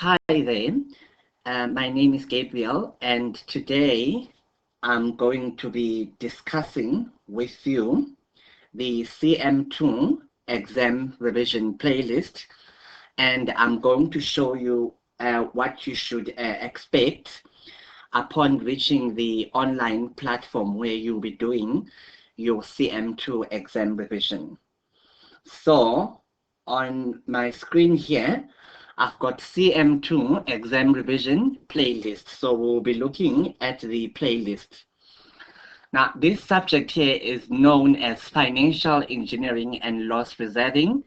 Hi there, my name is Gabriel, and today I'm going to be discussing with you the CM2 exam revision playlist, and I'm going to show you what you should expect upon reaching the online platform where you'll be doing your CM2 exam revision. So on my screen here, I've got CM2 exam revision playlist. So we'll be looking at the playlist. Now, this subject here is known as financial engineering and loss reserving.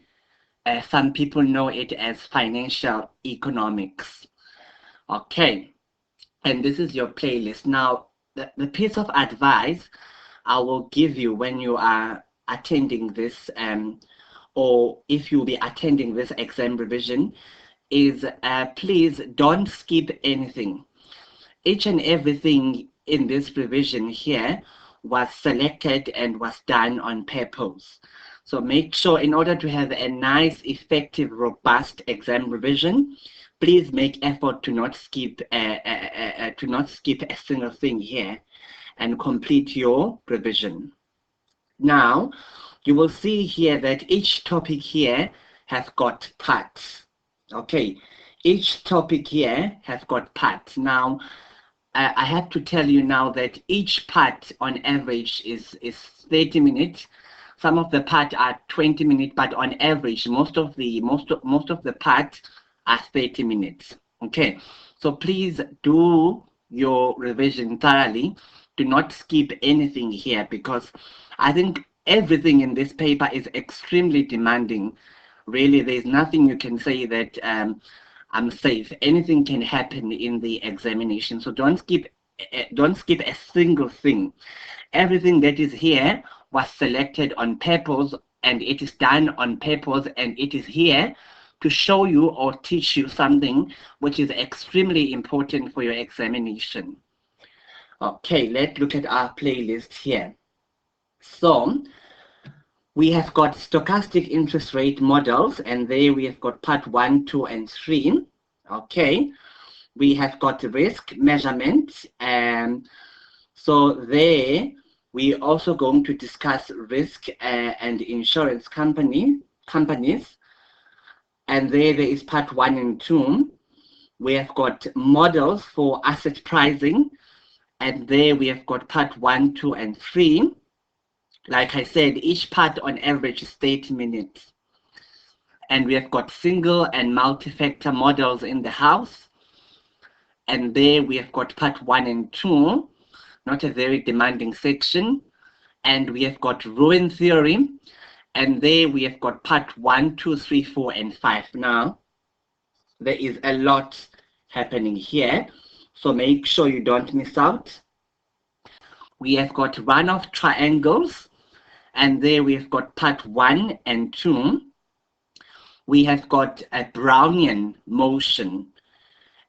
Some people know it as financial economics. Okay, and this is your playlist. Now, the piece of advice I will give you when you are attending this, or if you'll be attending this exam revision, is please don't skip anything. Each and everything in this revision here was selected and was done on purpose. So make sure, in order to have a nice, effective, robust exam revision, please make effort to not skip a single thing here and complete your revision. Now, you will see here that each topic here has got parts. Okay, each topic here has got parts. Now, I have to tell you now that each part on average is 30 minutes. Some of the parts are 20 minutes, but on average, most of the parts are 30 minutes. Okay, so please do your revision thoroughly. Do not skip anything here, because I think everything in this paper is extremely demanding. Really, there's nothing you can say that I'm safe. Anything can happen in the examination. So don't skip a single thing. Everything that is here was selected on purpose, and it is done on purpose, and it is here to show you or teach you something which is extremely important for your examination. Okay, let's look at our playlist here. So we have got stochastic interest rate models, and there we have got part 1, 2, and 3. Okay, we have got risk measurement, and so there we also going to discuss risk and insurance companies, and there is part 1 and 2. We have got models for asset pricing, and there we have got part 1, 2, and 3. Like I said, each part on average is 30 minutes. And we have got single and multi-factor models in the house. And there we have got part 1 and 2, not a very demanding section. And we have got ruin theory. And there we have got part 1, 2, 3, 4, and 5. Now, there is a lot happening here, so make sure you don't miss out. We have got runoff triangles, and there we have got part 1 and 2. We have got a Brownian motion,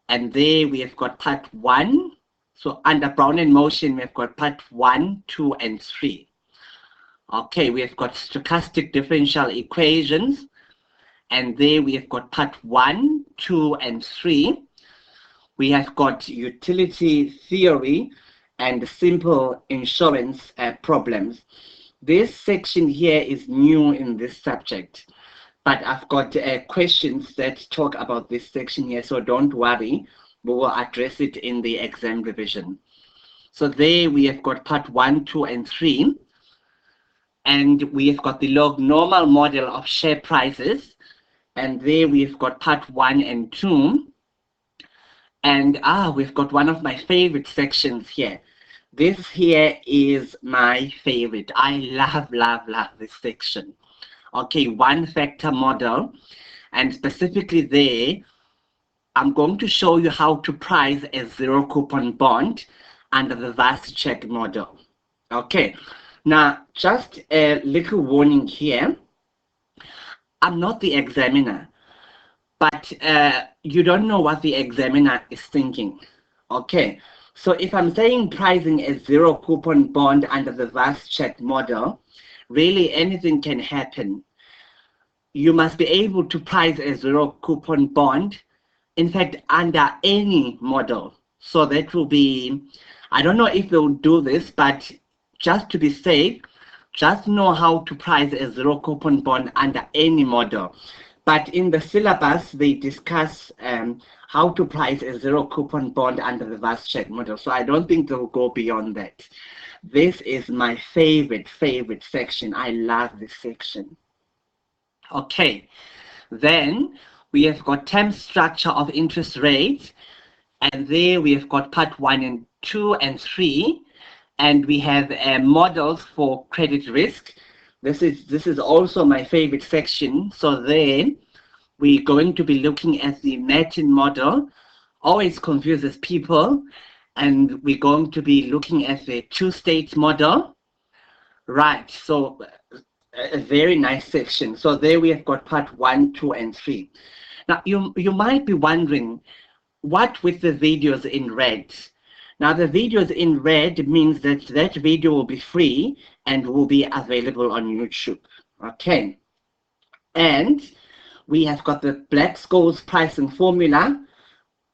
and there we have got part 1. So under Brownian motion, we have got part 1, 2, and 3. Okay, we have got stochastic differential equations, and there we have got part 1, 2, and 3. We have got utility theory and simple insurance problems. This section here is new in this subject, but I've got questions that talk about this section here, so don't worry, we will address it in the exam revision. So there we have got part 1, 2, and 3, and we have got the log normal model of share prices, and there we've got part 1 and 2, and we've got one of my favorite sections here. This here is my favorite. I love this section. Okay, one factor model, and specifically there, I'm going to show you how to price a zero coupon bond under the vast check model. Okay, now just a little warning here. I'm not the examiner, but you don't know what the examiner is thinking. Okay, so if I'm saying pricing a zero coupon bond under the vast check model, really anything can happen. You must be able to price a zero coupon bond in fact, under any model. So that will be, I don't know if they'll do this, but just to be safe, just know how to price a zero coupon bond under any model. But in the syllabus, they discuss how to price a zero coupon bond under the vast check model. So I don't think they'll go beyond that. This is my favorite section. I love this section. Okay, then we have got term structure of interest rates, and there we have got part 1 and 2 and 3, and we have models for credit risk. This is also my favorite section. So then we're going to be looking at the Martin model, always confuses people, and we're going to be looking at the two-state model. Right, so a very nice section. So there we have got part 1, 2, and 3. Now you might be wondering, what with the videos in red? Now the videos in red means that that video will be free and will be available on YouTube. Okay, and we have got the Black-Scholes pricing formula.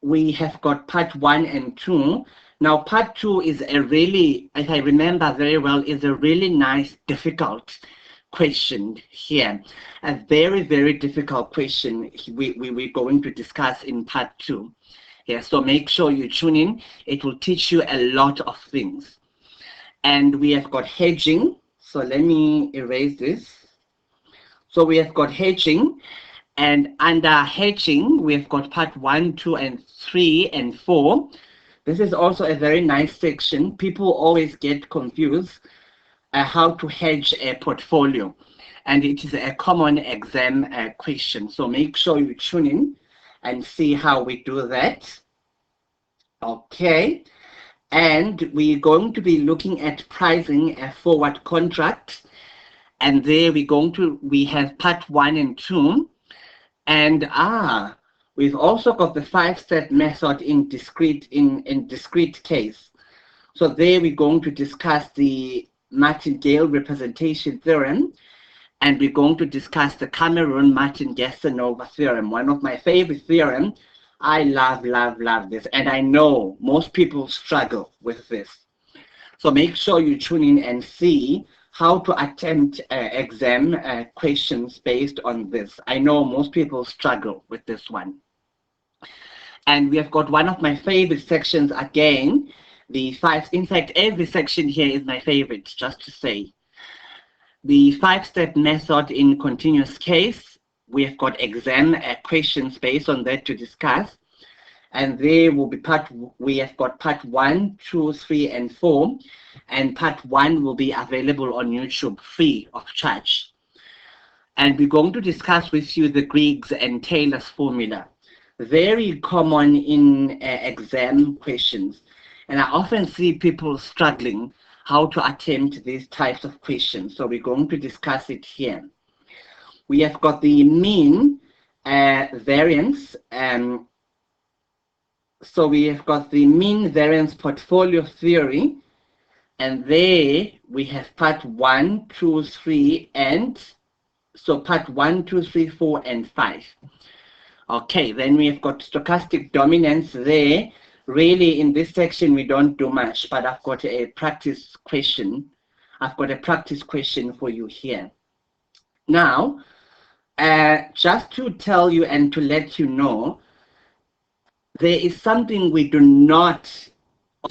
We have got part 1 and 2. Now part 2 is a really, if I remember very well, is a really nice, difficult question here. A very difficult question we're going to discuss in part 2. Yeah, so make sure you tune in. It will teach you a lot of things. And we have got hedging. So let me erase this. So we have got hedging. And under hedging, we've got part 1, 2, and 3, and 4. This is also a very nice section. People always get confused how to hedge a portfolio. And it is a common exam question. So make sure you tune in and see how we do that. Okay. And we're going to be looking at pricing a forward contract. And there we have part 1 and 2. And we've also got the 5-step method in discrete case. So there we're going to discuss the Martingale representation theorem, and we're going to discuss the Cameron-Martin-Gastanova theorem, one of my favorite theorems. I love this, and I know most people struggle with this. So make sure you tune in and see how to attempt exam questions based on this. I know most people struggle with this one. And we have got one of my favorite sections again, the 5, in fact, every section here is my favorite, just to say. The 5-step method in continuous case, we have got exam questions based on that to discuss. And there will be we have got part 1, 2, 3, and 4. And part 1 will be available on YouTube free of charge. And we're going to discuss with you the Griggs and Taylor's formula. Very common in exam questions. And I often see people struggling how to attempt these types of questions. So we're going to discuss it here. We have got the mean variance. So we have got the mean variance portfolio theory. And there we have part 1, 2, 3, and so part 1, 2, 3, 4, and 5. Okay, then we have got stochastic dominance there. Really, in this section, we don't do much, but I've got a practice question. I've got a practice question for you here. Now, just to tell you and to let you know, there is something we do not,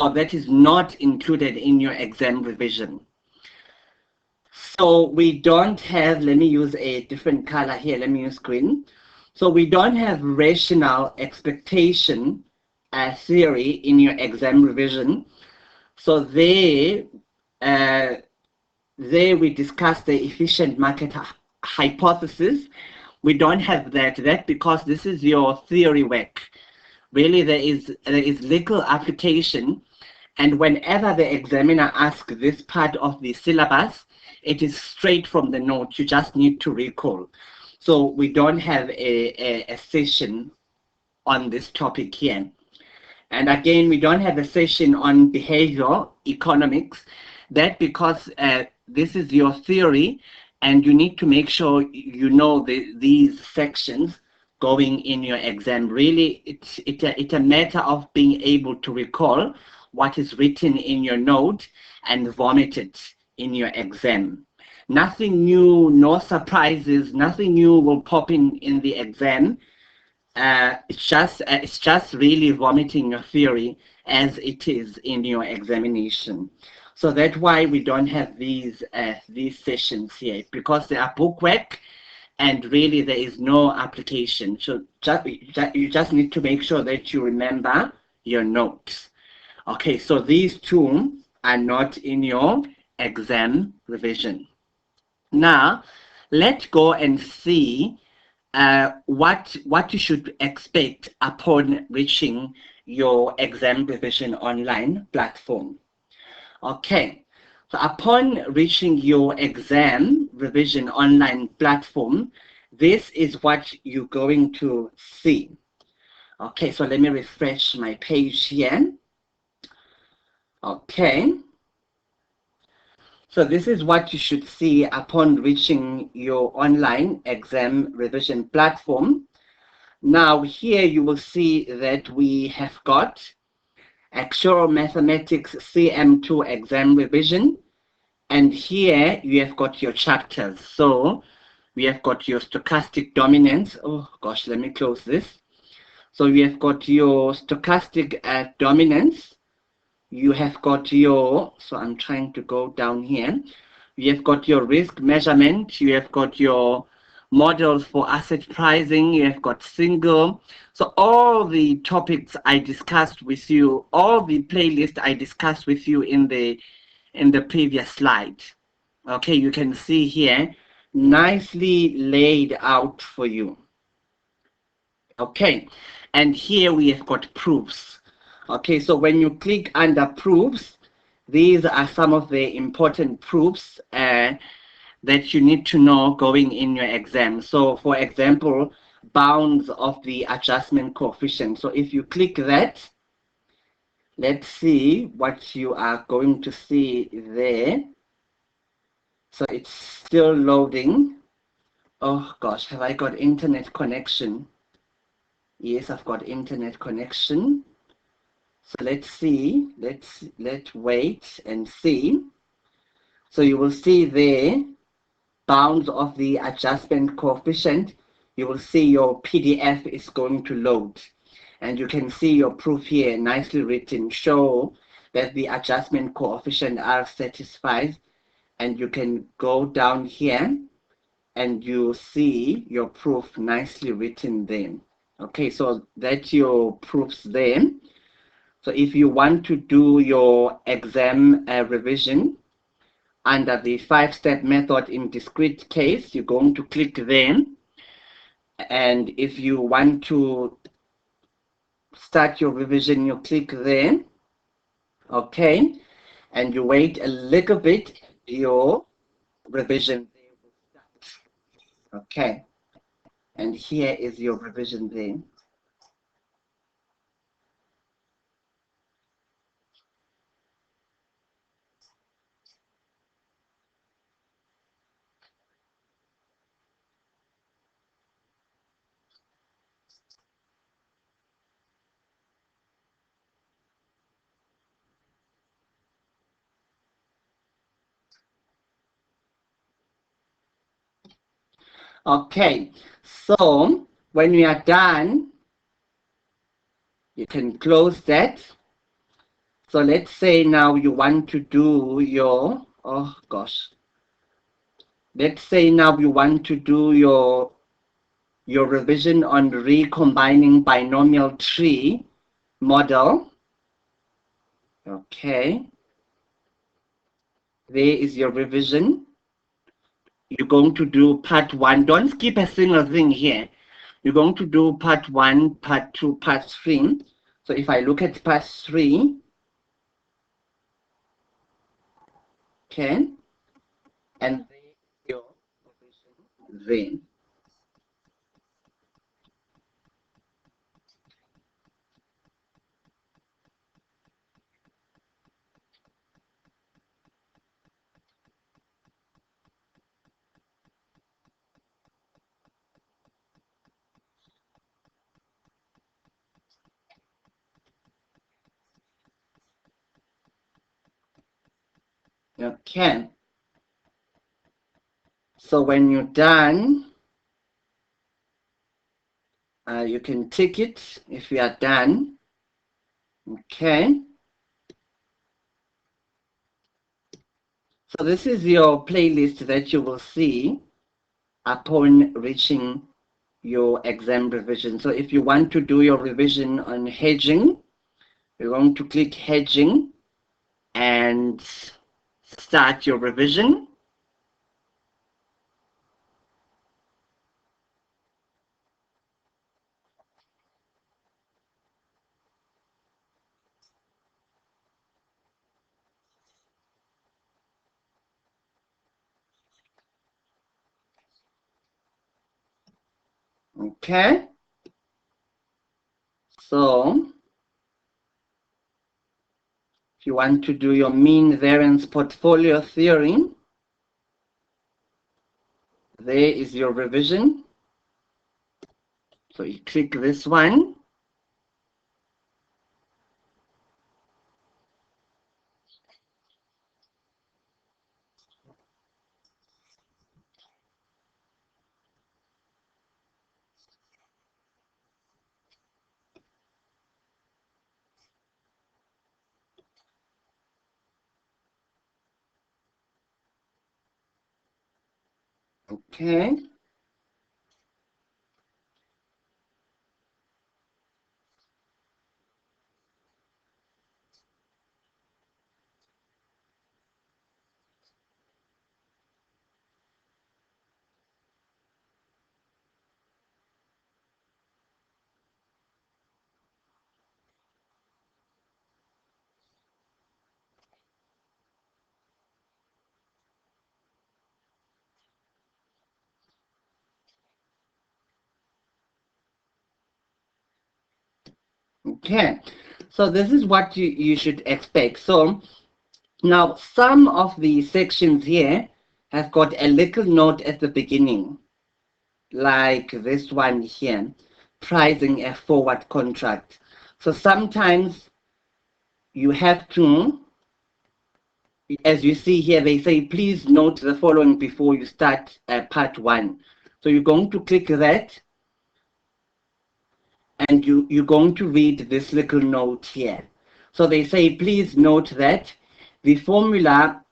or that is not included in your exam revision. So we don't have, let me use a different color here, let me use green. So we don't have rational expectation theory in your exam revision. So there we discuss the efficient market hypothesis. We don't have that because this is your theory work. Really, there is little application, and whenever the examiner asks this part of the syllabus, it is straight from the note. You just need to recall. So we don't have a session on this topic here. And again, we don't have a session on behavioral economics. That because this is your theory, and you need to make sure you know these sections going in your exam. Really, it's a matter of being able to recall what is written in your note and vomit it in your exam. Nothing new, no surprises, nothing new will pop in the exam. It's just really vomiting your theory as it is in your examination. So that's why we don't have these sessions here, because they are bookwork and really there is no application. So you just need to make sure that you remember your notes. Okay, so these two are not in your exam revision. Now, let's go and see what you should expect upon reaching your exam revision online platform. Okay, so upon reaching your exam revision online platform, this is what you're going to see. Okay, so let me refresh my page here. Okay, so this is what you should see upon reaching your online exam revision platform. Now here you will see that we have got Actual Mathematics CM2 exam revision, and here you have got your chapters. So we have got your stochastic dominance. Oh gosh, let me close this. So we have got your stochastic dominance. You have got your, so I'm trying to go down here. You have got your risk measurement. You have got your models for asset pricing. You have got single. So all the topics I discussed with you, all the playlist I discussed with you in the previous slide. Okay, you can see here, nicely laid out for you. Okay, and here we have got proofs. Okay, so when you click under proofs, these are some of the important proofs that you need to know going in your exam. So for example, bounds of the adjustment coefficient. So if you click that, let's see what you are going to see there. So it's still loading. Oh gosh, have I got internet connection? Yes, I've got internet connection. So let's see, let's wait and see. So you will see there, bounds of the adjustment coefficient. You will see your PDF is going to load. And you can see your proof here, nicely written, show that the adjustment coefficient are satisfied. And you can go down here and you see your proof nicely written there. Okay, so that's your proofs there. So if you want to do your exam revision under the 5-step method in discrete case, you're going to click there. And if you want to start your revision, you click there. Okay, and you wait a little bit, your revision there will start. Okay, and here is your revision there. Okay, so when we are done, you can close that. So let's say now you want to do your, oh gosh, let's say now you want to do your revision on recombining binomial tree model. Okay, there is your revision. You're going to do part 1. Don't skip a single thing here. You're going to do part 1, part 2, part 3. So if I look at part 3, okay, and there is your revision there. Okay. So when you're done, you can tick it if you are done. Okay. So this is your playlist that you will see upon reaching your exam revision. So if you want to do your revision on hedging, you're going to click hedging and start your revision. Okay. So if you want to do your mean variance portfolio theory, there is your revision. So you click this one. Okay. Okay. So this is what you should expect. So now some of the sections here have got a little note at the beginning, like this one here, pricing a forward contract. So sometimes you have to, as you see here, they say, please note the following before you start part one. So you're going to click that and you're going to read this little note here. So they say, please note that the formula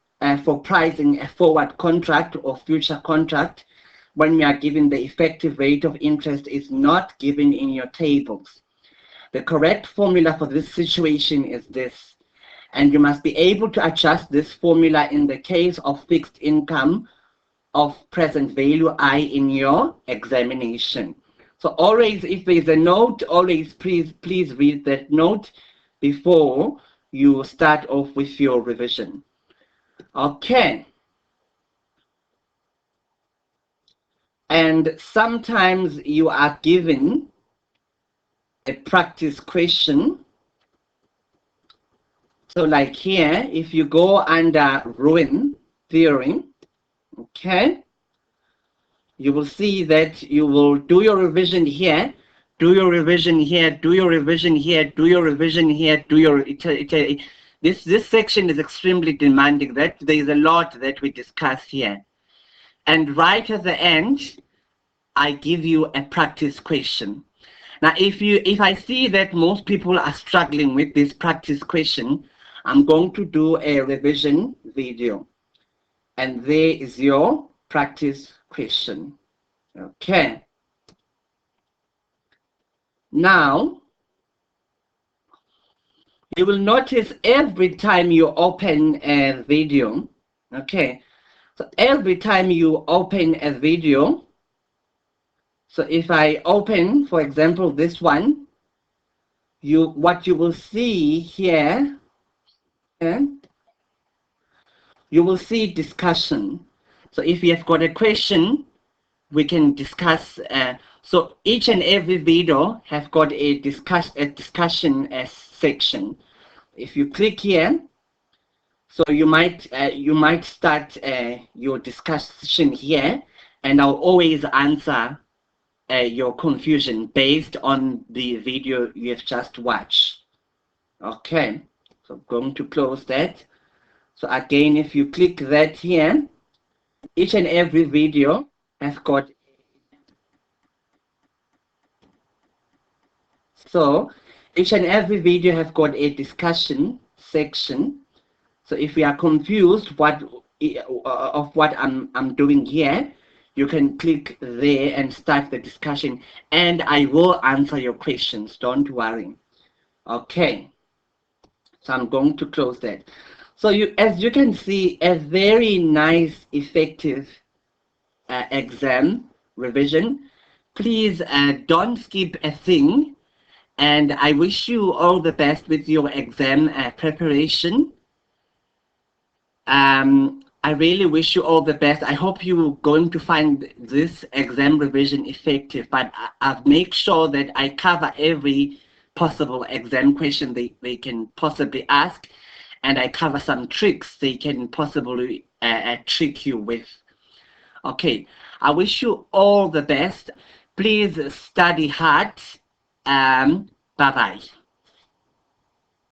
for pricing a forward contract or future contract when we are given the effective rate of interest is not given in your tables. The correct formula for this situation is this, and you must be able to adjust this formula in the case of fixed income of present value I in your examination. So always, if there's a note, always please read that note before you start off with your revision. Okay. And sometimes you are given a practice question. So like here, if you go under ruin theory, okay, you will see that you will do your revision here, do your revision here, do your revision here, do your revision here, do your this section is extremely demanding. That there is a lot that we discuss here. And right at the end, I give you a practice question. Now, if I see that most people are struggling with this practice question, I'm going to do a revision video. And there is your practice question. Okay. Now, you will notice every time you open a video, okay, so every time you open a video, so if I open, for example, this one, what you will see here, you will see discussion. So if you have got a question, we can discuss. So each and every video has got a discussion section. If you click here, so you might start your discussion here, and I'll always answer your confusion based on the video you have just watched. Okay, so I'm going to close that. So again, if you click that here, each and every video has got, so each and every video has got a discussion section. So if you are confused of what I'm doing here, you can click there and start the discussion, and I will answer your questions. Don't worry. Okay. So I'm going to close that. So as you can see, a very nice, effective exam revision. Please don't skip a thing, and I wish you all the best with your exam preparation. I really wish you all the best. I hope you're going to find this exam revision effective, but I've made sure that I cover every possible exam question they can possibly ask, and I cover some tricks they can possibly trick you with. Okay, I wish you all the best. Please study hard. Bye-bye.